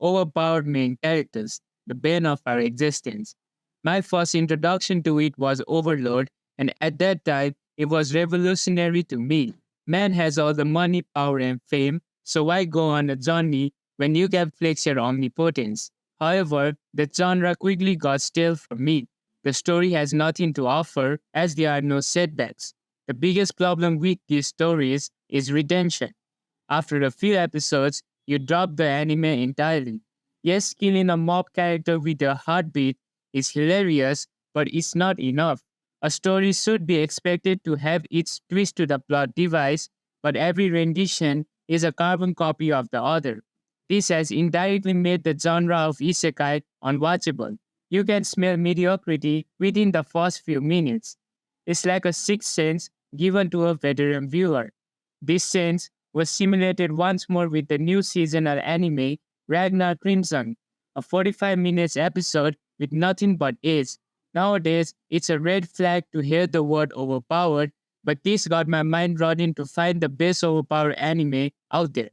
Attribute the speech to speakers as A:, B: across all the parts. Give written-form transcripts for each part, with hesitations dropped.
A: Overpowered Main Characters, the Bane of Our Existence. My first introduction to it was Overlord, and at that time, it was revolutionary to me. Man has all the money, power, and fame, so why go on a journey when you can flex your omnipotence? However, the genre quickly got stale for me. The story has nothing to offer as there are no setbacks. The biggest problem with these stories is retention. After a few episodes, you drop the anime entirely. Yes, killing a mob character with a heartbeat is hilarious, but it's not enough. A story should be expected to have its twist to the plot device, but every rendition is a carbon copy of the other. This has indirectly made the genre of isekai unwatchable. You can smell mediocrity within the first few minutes. It's like a sixth sense given to a veteran viewer. This sense was simulated once more with the new seasonal anime Ragnar Crimson, a 45 minutes episode with nothing but age. Nowadays, it's a red flag to hear the word overpowered, but this got my mind running to find the best overpowered anime out there.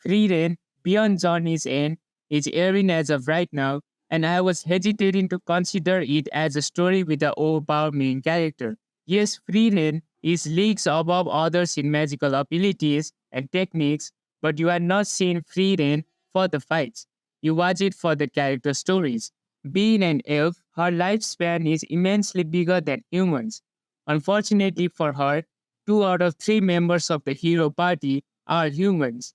A: Frieren, Beyond Journey's End, is airing as of right now, and I was hesitating to consider it as a story with an overpowered main character. Yes, Frieren is leagues above others in magical abilities and techniques, but you are not seeing Frieren for the fights. You watch it for the character stories. Being an elf, her lifespan is immensely bigger than humans. Unfortunately for her, 2 out of 3 members of the hero party are humans.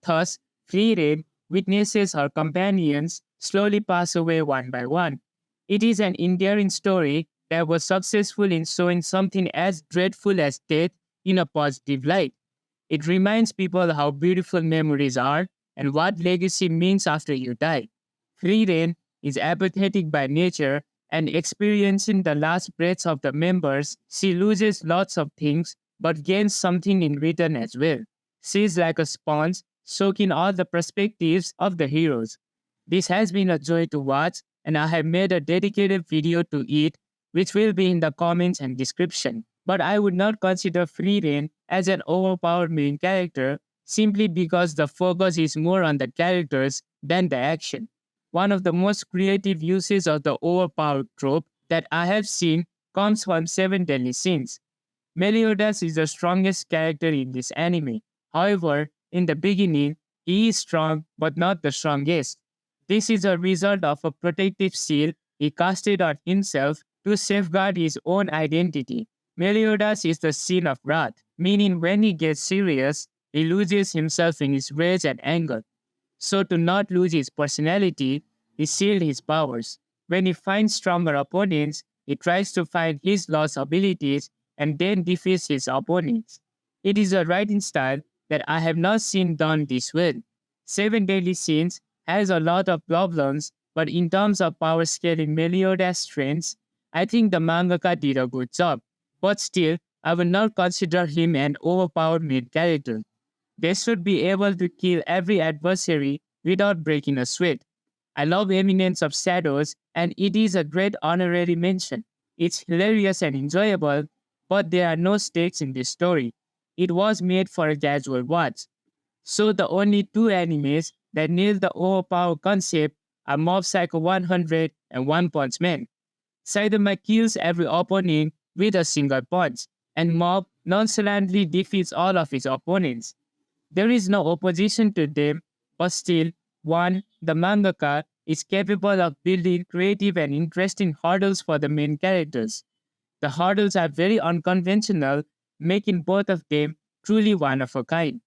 A: Thus, Frieren witnesses her companions slowly pass away one by one. It is an endearing story that was successful in showing something as dreadful as death in a positive light. It reminds people how beautiful memories are and what legacy means after you die. Frieren is apathetic by nature and experiencing the last breaths of the members, she loses lots of things but gains something in return as well. She is like a sponge, soaking all the perspectives of the heroes. This has been a joy to watch, and I have made a dedicated video to it, which will be in the comments and description. But I would not consider Frieren as an overpowered main character simply because the focus is more on the characters than the action. One of the most creative uses of the overpowered trope that I have seen comes from Seven Deadly Sins. Meliodas is the strongest character in this anime. However, in the beginning, he is strong but not the strongest. This is a result of a protective shield he casted on himself to safeguard his own identity. Meliodas is the sin of wrath, meaning when he gets serious, he loses himself in his rage and anger. So to not lose his personality, he shields his powers. When he finds stronger opponents, he tries to find his lost abilities and then defeats his opponents. It is a writing style that I have not seen done this well. Seven Deadly Sins has a lot of problems, but in terms of power scaling Meliodas' strengths, I think the mangaka did a good job. But still, I will not consider him an overpowered main character. They should be able to kill every adversary without breaking a sweat. I love Eminence of Shadows, and it is a great honorary mention. It's hilarious and enjoyable, but there are no stakes in this story. It was made for a casual watch. So the only 2 animes that nail the overpower concept are Mob Psycho 100 and One Punch Man. Saitama kills every opponent with a single punch, and Mob nonchalantly defeats all of his opponents. There is no opposition to them, but still, the mangaka is capable of building creative and interesting hurdles for the main characters. The hurdles are very unconventional, making both of them truly one of a kind.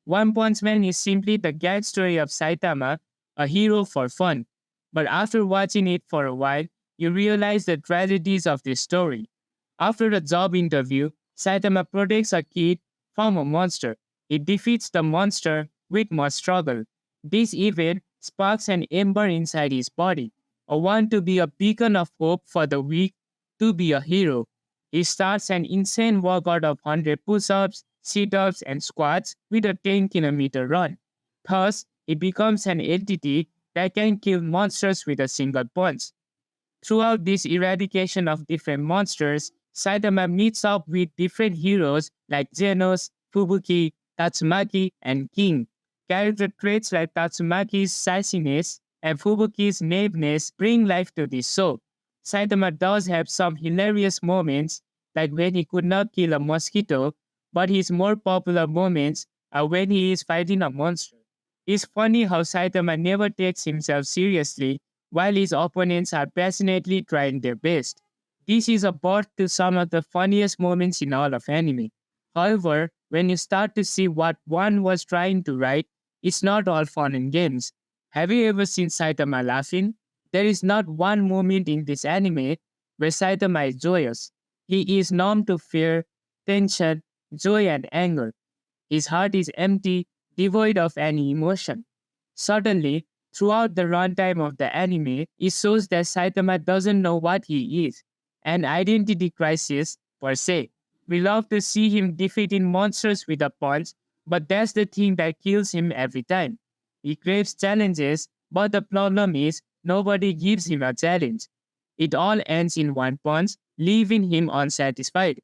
A: One Punch Man is simply the gag story of Saitama, a hero for fun. But after watching it for a while, you realize the tragedies of this story. After a job interview, Saitama protects a kid from a monster. He defeats the monster with much struggle. This event sparks an ember inside his body, a want to be a beacon of hope for the weak, to be a hero. He starts an insane workout of 100 push-ups, sit-ups, and squats with a 10-kilometer run. Thus, he becomes an entity that can kill monsters with a single punch. Throughout this eradication of different monsters, Saitama meets up with different heroes like Genos, Fubuki, Tatsumaki, and King. Character traits like Tatsumaki's sassiness and Fubuki's knaveness bring life to this show. Saitama does have some hilarious moments, like when he could not kill a mosquito, but his more popular moments are when he is fighting a monster. It's funny how Saitama never takes himself seriously, while his opponents are passionately trying their best. This is a birth to some of the funniest moments in all of anime. However, when you start to see what one was trying to write, it's not all fun and games. Have you ever seen Saitama laughing? There is not one moment in this anime where Saitama is joyous. He is numb to fear, tension, joy, and anger. His heart is empty, devoid of any emotion. Suddenly, throughout the runtime of the anime, it shows that Saitama doesn't know what he is, an identity crisis per se. We love to see him defeating monsters with a punch, but that's the thing that kills him every time. He craves challenges, but the problem is nobody gives him a challenge. It all ends in one punch, leaving him unsatisfied.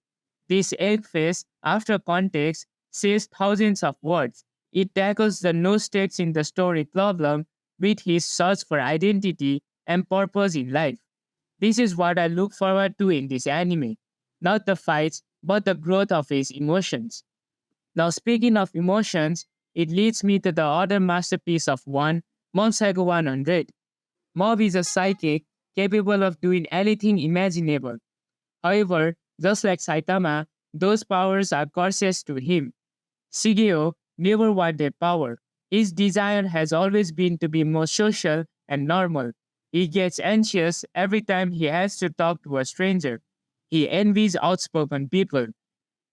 A: This egg face, after context, says thousands of words. It tackles the no stakes in the story problem with his search for identity and purpose in life. This is what I look forward to in this anime. Not the fights, but the growth of his emotions. Now, speaking of emotions, it leads me to the other masterpiece of one, Mob Psycho 100. Mob is a psychic capable of doing anything imaginable. However, just like Saitama, those powers are curses to him. Shigeo never wanted power. His desire has always been to be more social and normal. He gets anxious every time he has to talk to a stranger. He envies outspoken people.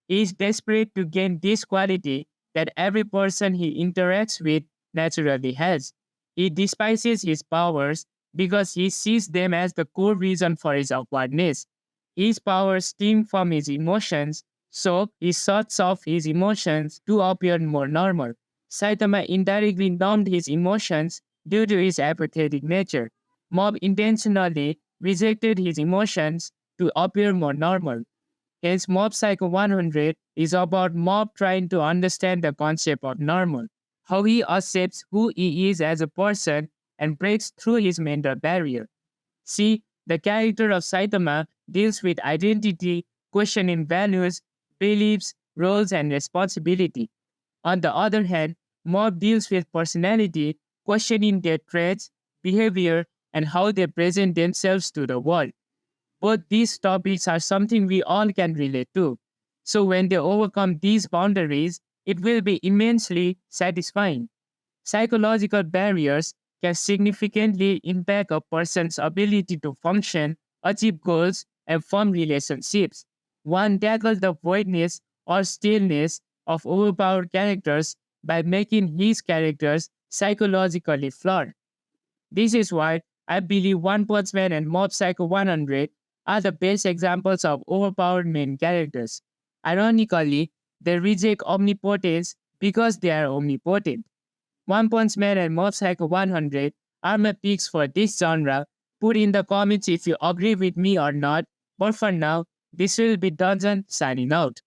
A: He is desperate to gain this quality that every person he interacts with naturally has. He despises his powers because he sees them as the core reason for his awkwardness. His powers stem from his emotions, so he shuts off his emotions to appear more normal. Saitama indirectly numbed his emotions due to his apathetic nature. Mob intentionally rejected his emotions to appear more normal. Hence, Mob Psycho 100 is about Mob trying to understand the concept of normal, how he accepts who he is as a person and breaks through his mental barrier. See, the character of Saitama deals with identity, questioning values, beliefs, roles, and responsibility. On the other hand, Mob deals with personality, questioning their traits, behavior, and how they present themselves to the world. Both these topics are something we all can relate to. So when they overcome these boundaries, it will be immensely satisfying. Psychological barriers can significantly impact a person's ability to function, achieve goals, and form relationships. One tackles the voidness or stillness of overpowered characters by making his characters psychologically flawed. This is why I believe One Punch Man and Mob Psycho 100 are the best examples of overpowered main characters. Ironically, they reject omnipotence because they are omnipotent. One Punch Man and Mob Psycho 100 are my picks for this genre. Put in the comments if you agree with me or not. But for now, this will be Dungeon signing out.